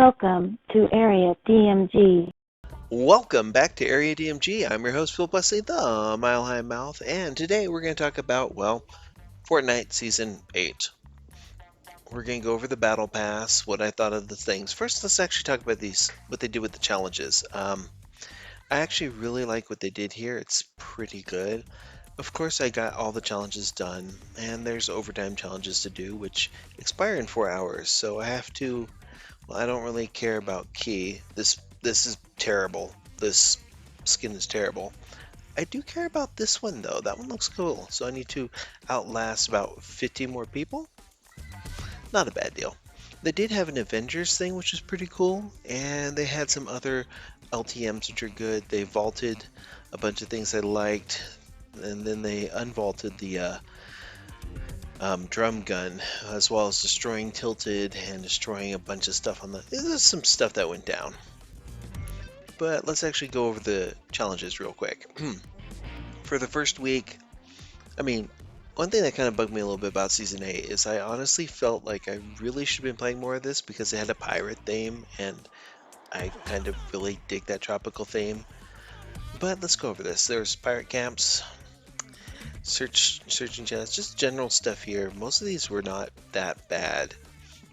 Welcome to Area DMG. Welcome back to Area DMG. I'm your host, Phil Bussey, the Mile High Mouth, and today we're going to talk about, Fortnite Season 8. We're going to go over the Battle Pass, what I thought of the things. First, let's actually talk about what they do with the challenges. I actually really like what they did here. It's pretty good. Of course, I got all the challenges done, and there's overtime challenges to do, which expire in 4 hours, so I have to. Well, I don't really care about key. This is terrible. This skin is terrible. I do care about this one though. That one looks cool. So I need to outlast about 50 more people. Not a bad deal. They did have an Avengers thing, which is pretty cool, and they had some other LTMs which are good. They vaulted a bunch of things I liked, and then they unvaulted the drum gun, as well as destroying Tilted and destroying a bunch of stuff on the. There's some stuff that went down. But let's actually go over the challenges real quick. For the first week, I mean, one thing that kind of bugged me a little bit about Season 8 is I honestly felt like I really should have been playing more of this because it had a pirate theme, and I kind of really dig that tropical theme. But let's go over this. There's pirate camps, searching chests, just general stuff here. Most of these were not that bad.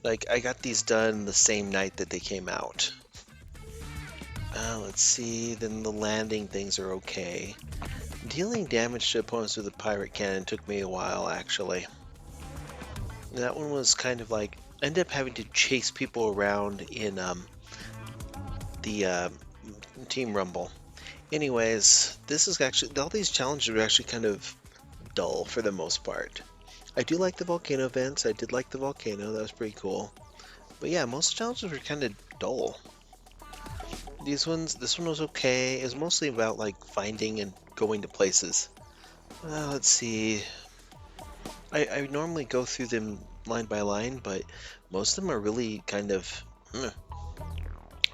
Like, I got these done the same night that they came out. Let's see, then the landing things are okay. Dealing damage to opponents with a pirate cannon took me a while, actually. That one was kind of like, I ended up having to chase people around in the Team Rumble. Anyways, this is actually, all these challenges are actually kind of dull for the most part. I do like the volcano events. I did like the volcano, that was pretty cool. But yeah, most challenges were kind of dull. This one was okay. It was mostly about like finding and going to places. Let's see. I normally go through them line by line, but most of them are really kind of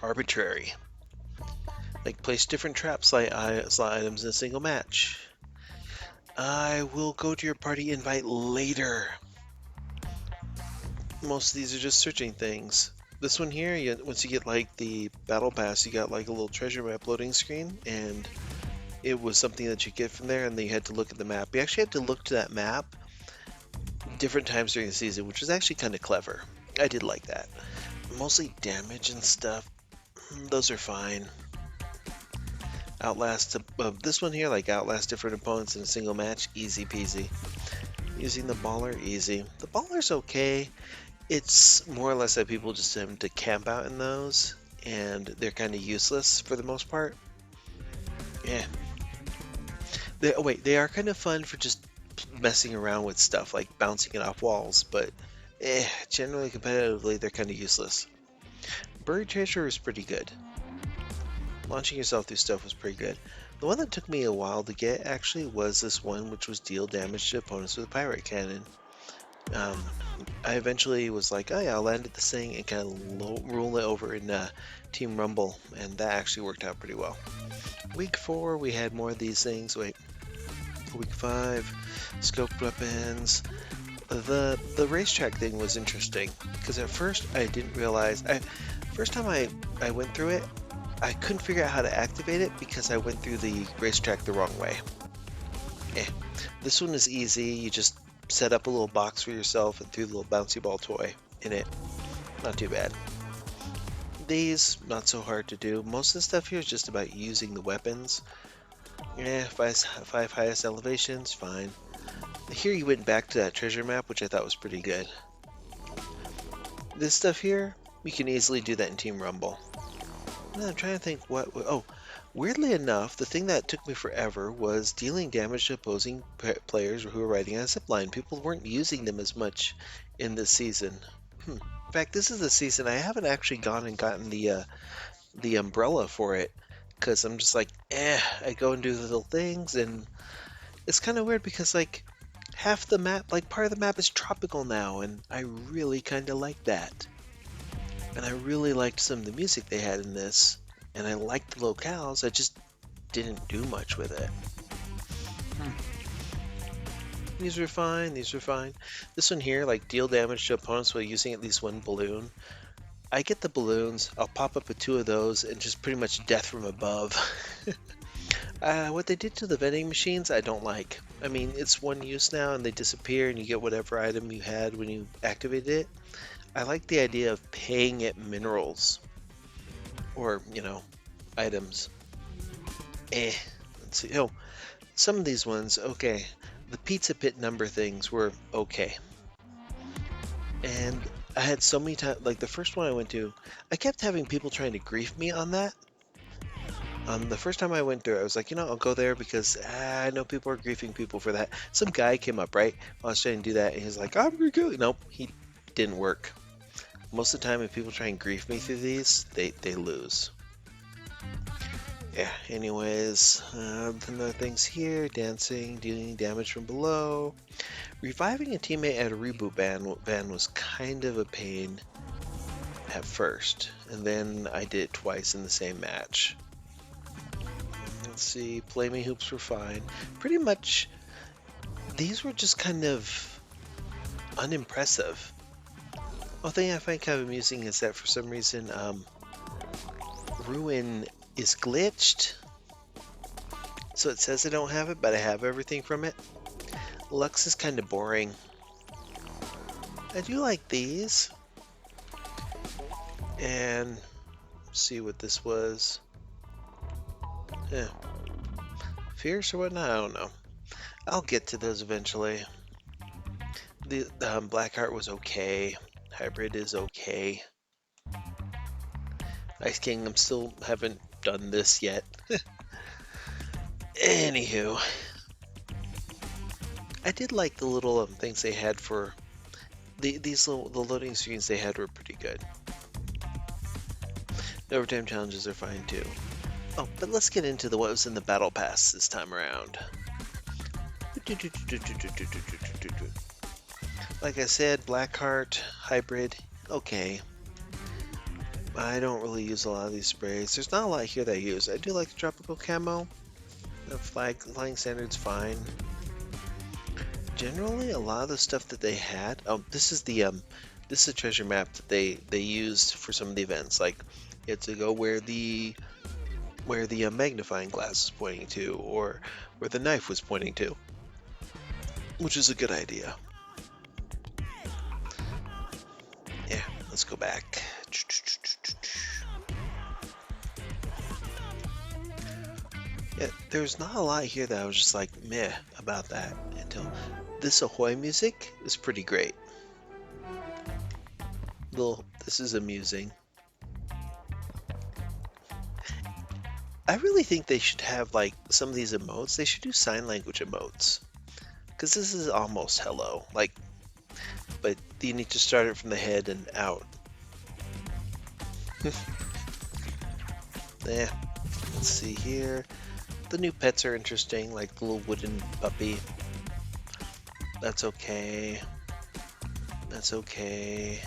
arbitrary. Like place different trap slot items in a single match. I will go to your party invite later. Most of these are just searching things. This one here, once you get like the battle pass, you got like a little treasure map loading screen, and it was something that you get from there, and then you had to look at the map. You actually had to look to that map different times during the season, which was actually kind of clever. I did like that. Mostly damage and stuff, those are fine. Outlast, this one here, like outlast different opponents in a single match, easy peasy. Using the baller, easy. The baller's okay. It's more or less that people just tend to camp out in those, and they're kind of useless for the most part. Yeah. They are kind of fun for just messing around with stuff, like bouncing it off walls, but generally competitively, they're kind of useless. Buried treasure is pretty good. Launching yourself through stuff was pretty good. The one that took me a while to get, actually, was this one, which was deal damage to opponents with a pirate cannon. I eventually was like, oh yeah, I'll land at this thing and kind of roll it over in Team Rumble, and that actually worked out pretty well. Week 4, we had more of these things. Week 5, scoped weapons. The racetrack thing was interesting, because at first I didn't realize, first time I went through it, I couldn't figure out how to activate it because I went through the racetrack the wrong way. This one is easy. You just set up a little box for yourself and threw the little bouncy ball toy in it. Not too bad. These, not so hard to do. Most of the stuff here is just about using the weapons. Five highest elevations, fine. Here you went back to that treasure map, which I thought was pretty good. This stuff here, you can easily do that in Team Rumble. I'm trying to think oh, weirdly enough, the thing that took me forever was dealing damage to opposing players who were riding on a zipline. People weren't using them as much in this season. In fact, this is the season I haven't actually gone and gotten the umbrella for it, because I'm just like, I go and do the little things, and it's kind of weird because like half the map, like part of the map is tropical now, and I really kind of like that. And I really liked some of the music they had in this, and I liked the locales. I just didn't do much with it. These were fine, these were fine. This one here, like deal damage to opponents while using at least one balloon. I get the balloons, I'll pop up with 2 of those and just pretty much death from above. What they did to the vending machines, I don't like. I mean, it's one use now and they disappear and you get whatever item you had when you activated it. I like the idea of paying it minerals or, items. Let's see. Oh, some of these ones, okay. The pizza pit number things were okay. And I had so many times, like the first one I went to, I kept having people trying to grief me on that. The first time I went there, I was like, I'll go there because I know people are griefing people for that. Some guy came up, right? I was trying to do that, and he's like, I'm gonna go. Nope, he didn't work. Most of the time, if people try and grief me through these, they lose. Yeah, anyways, other things here, dancing, dealing damage from below. Reviving a teammate at a reboot van was kind of a pain at first, and then I did it twice in the same match. Let's see, flaming hoops were fine. Pretty much, these were just kind of unimpressive. One thing I find kind of amusing is that for some reason, Ruin is glitched. So it says I don't have it, but I have everything from it. Lux is kind of boring. I do like these. And see what this was. Yeah. Fierce or whatnot? I don't know. I'll get to those eventually. The Blackheart was okay. Hybrid is okay. Ice Kingdom still haven't done this yet. Anywho, I did like the little things they had for the loading screens they had were pretty good. The overtime challenges are fine too. Oh, but let's get into what was in the battle pass this time around. Like I said, Blackheart, Hybrid, okay. I don't really use a lot of these sprays. There's not a lot here that I use. I do like the tropical camo. The flying standard's fine. Generally, a lot of the stuff that they had. Oh, this is a treasure map that they used for some of the events. Like, you had to go where the magnifying glass is pointing to, or where the knife was pointing to, which is a good idea. Yeah, let's go back. Yeah, there's not a lot here that I was just like meh about that until this Ahoy music is pretty great. This is amusing. I really think they should have like some of these emotes. They should do sign language emotes, because this is almost hello, like, but you need to start it from the head and out. Yeah, let's see here. The new pets are interesting, like the little wooden puppy. That's okay. That's okay.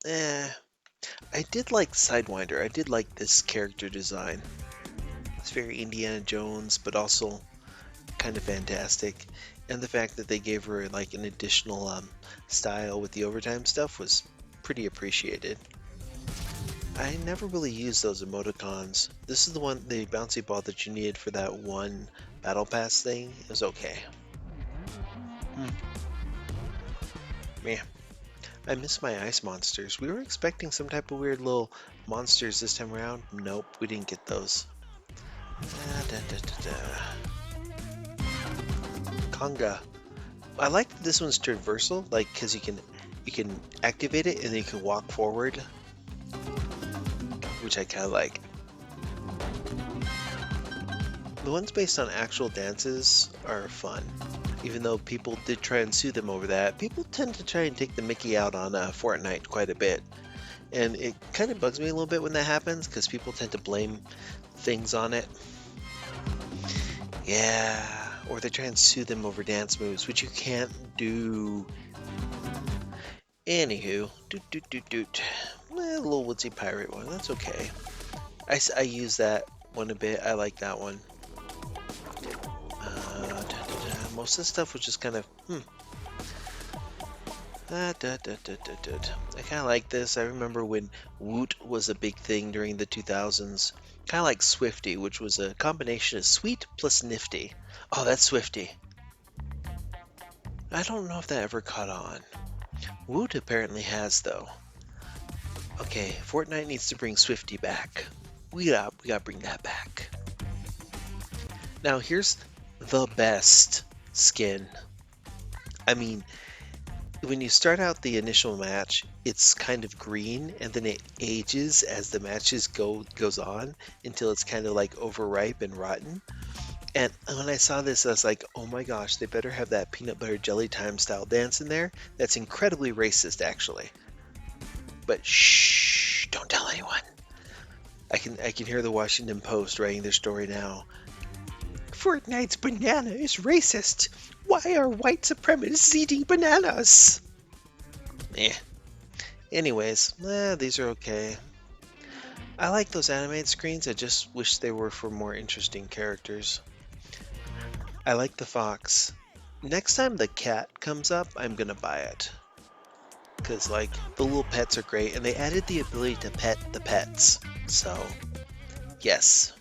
I did like Sidewinder. I did like this character design. It's very Indiana Jones, but also kind of fantastic. And the fact that they gave her like an additional style with the overtime stuff was pretty appreciated. I never really used those emoticons. This is the bouncy ball that you needed for that one battle pass thing. It was okay. Yeah. I miss my ice monsters. We were expecting some type of weird little monsters this time around. Nope, we didn't get those. Conga. I like that this one's traversal, like, because you can activate it and then you can walk forward, which I kind of like. The ones based on actual dances are fun, even though people did try and sue them over that. People tend to try and take the mickey out on Fortnite quite a bit, and it kind of bugs me a little bit when that happens, because people tend to blame things on it. Yeah, or they try and sue them over dance moves, which you can't do. Anywho, a little woodsy pirate one, that's okay. I use that one a bit, I like that one. Most of the stuff was just kind of, I kind of like this. I remember when Woot was a big thing during the 2000s. Kind of like Swifty, which was a combination of sweet plus nifty. Oh, that's Swifty. I don't know if that ever caught on. Woot apparently has, though. Okay, Fortnite needs to bring Swifty back. We gotta bring that back. Now here's the best skin. I mean, when you start out the initial match, it's kind of green, and then it ages as the matches goes on until it's kind of like overripe and rotten. And when I saw this, I was like, oh my gosh, they better have that peanut butter jelly time style dance in there. That's incredibly racist, actually. But shh, don't tell anyone. I can hear the Washington Post writing their story now. Fortnite's banana is racist. Why are white supremacists eating bananas? Eh. Anyways, these are okay. I like those animated screens, I just wish they were for more interesting characters. I like the fox. Next time the cat comes up, I'm gonna buy it. Because, like, the little pets are great, and they added the ability to pet the pets. So, yes.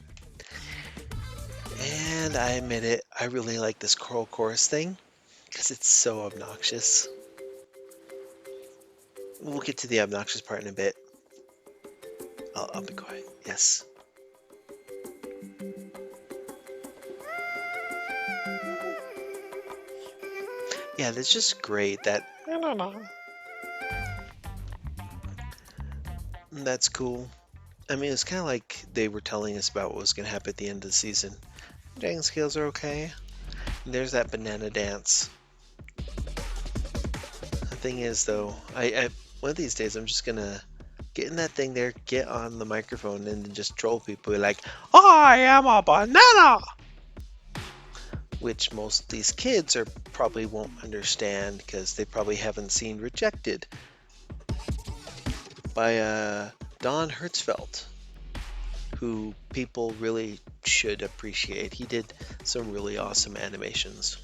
And I admit it, I really like this choral chorus thing, because it's so obnoxious. We'll get to the obnoxious part in a bit. I'll be quiet. Yes. Yeah, that's just great. That's cool. I mean, it's kind of like they were telling us about what was going to happen at the end of the season. Dragon scales are okay. And there's that banana dance. The thing is, though, I one of these days I'm just gonna get in that thing there, get on the microphone, and then just troll people like, "I am a banana," which most of these kids are probably won't understand because they probably haven't seen Rejected by Don Hertzfeldt, who people really should appreciate. He did some really awesome animations.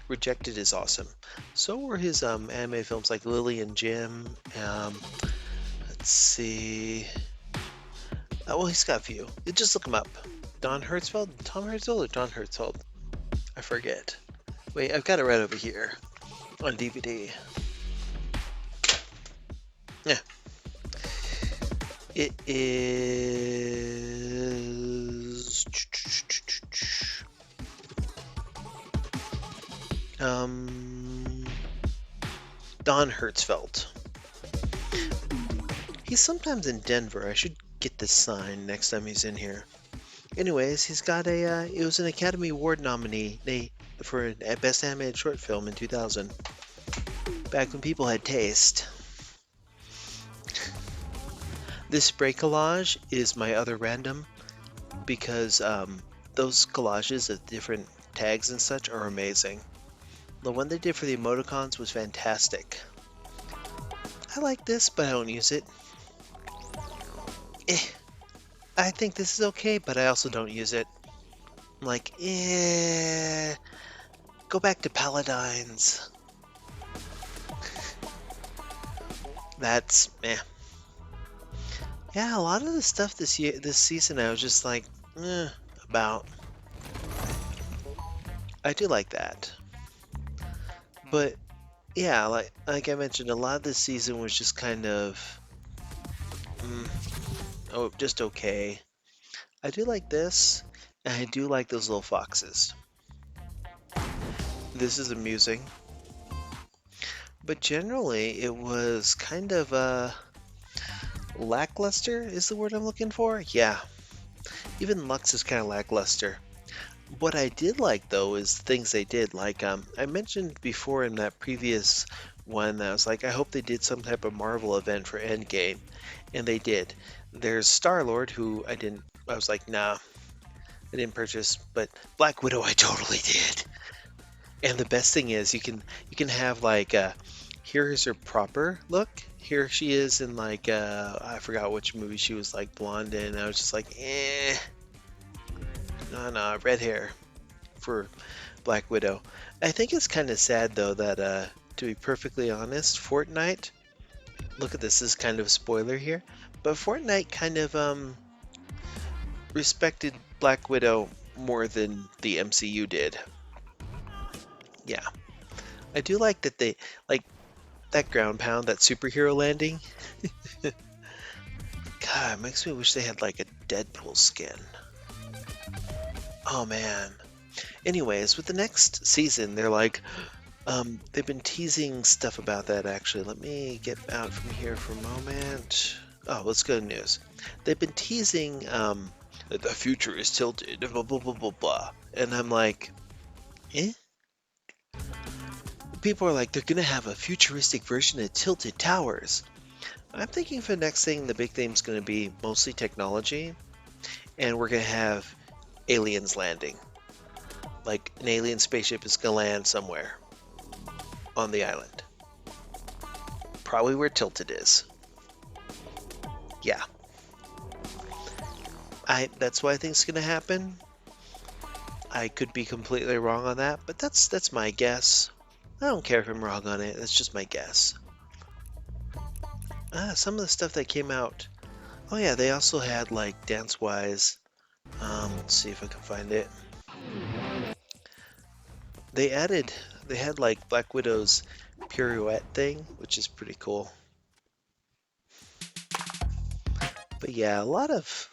Rejected is awesome. So were his anime films like Lily and Jim. Let's see. Well, he's got a few. You just look him up. Don Hertzfeldt? Tom Hertzfeldt or Don Hertzfeldt? I forget. Wait, I've got it right over here on DVD. Yeah. It is Don Hertzfeldt. He's sometimes in Denver. I should get this sign next time he's in here. Anyways, he's got a it was an Academy Award nominee for a Best Animated Short Film in 2000. Back when people had taste. This spray collage is my other random because those collages of different tags and such are amazing. The one they did for the emoticons was fantastic. I like this, but I don't use it. I think this is okay, but I also don't use it. I'm like, go back to Paladines. That's meh. Yeah, a lot of the stuff this season, I was just like, about. I do like that, but yeah, like I mentioned, a lot of this season was just kind of, just okay. I do like this, and I do like those little foxes. This is amusing, but generally it was kind of lackluster is the word I'm looking for. Yeah, even Lux is kind of lackluster. What I did like though is things they did. Like I mentioned before in that previous one, that I was like, I hope they did some type of Marvel event for Endgame, and they did. There's Star-Lord, who I was like, nah, I didn't purchase, but Black Widow I totally did. And the best thing is you can have like here is her proper look. Here she is in like I forgot which movie she was like blonde in. I was just like, no, red hair for Black Widow. I think it's kind of sad though that to be perfectly honest, Fortnite, look at this is kind of a spoiler here, but Fortnite kind of respected Black Widow more than the MCU did. Yeah. I do like that they like that ground pound, that superhero landing. God, it makes me wish they had like a Deadpool skin. Oh man. Anyways, with the next season, they're like, they've been teasing stuff about that actually. Let me get out from here for a moment. Oh, let's go to news. They've been teasing that the future is tilted, blah blah blah blah blah. And I'm like, eh? People are like, they're gonna have a futuristic version of Tilted Towers. I'm thinking for the next thing, the big thing's gonna be mostly technology, and we're gonna have aliens landing. Like an alien spaceship is gonna land somewhere on the island. Probably where Tilted is. Yeah. That's what I think is gonna happen. I could be completely wrong on that, but that's my guess. I don't care if I'm wrong on it, that's just my guess. Some of the stuff that came out. Oh yeah, they also had like dance-wise. Let's see if I can find it. They added, they had like Black Widow's pirouette thing, which is pretty cool. But yeah, a lot of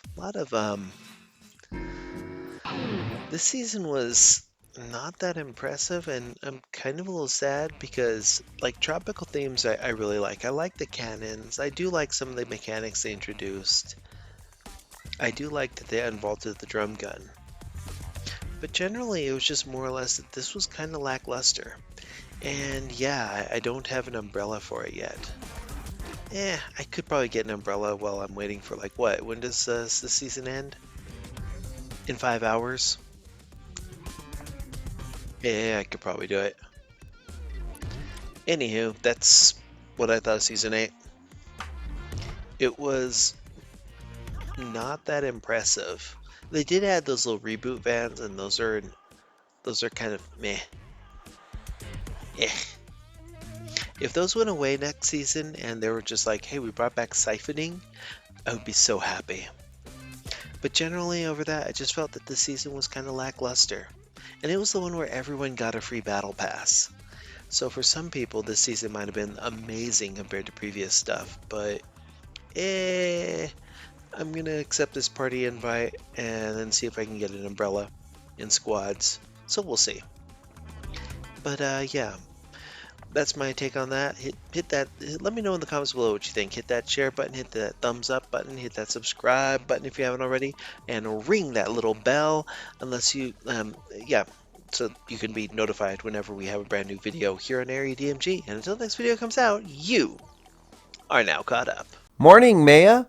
this season was not that impressive, and I'm kind of a little sad because like tropical themes I really like. I like the cannons. I do like some of the mechanics they introduced. I do like that they involved the drum gun. But generally it was just more or less that this was kind of lackluster. And yeah, I don't have an umbrella for it yet. I could probably get an umbrella while I'm waiting for like what? When does the season end? In 5 hours? Yeah, I could probably do it. Anywho, that's what I thought of season 8. It was not that impressive. They did add those little reboot vans, and those are kind of meh. Eh. If those went away next season and they were just like, hey, we brought back siphoning, I would be so happy. But generally over that, I just felt that this season was kind of lackluster. And it was the one where everyone got a free battle pass. So for some people, this season might have been amazing compared to previous stuff, but I'm gonna accept this party invite and then see if I can get an umbrella in squads. So we'll see. But yeah, that's my take on that. Hit that. Let me know in the comments below what you think. Hit that share button, hit that thumbs up button, hit that subscribe button if you haven't already, and ring that little bell unless you, yeah, so you can be notified whenever we have a brand new video here on Area DMG. And until the next video comes out, you are now caught up. Morning, Maya.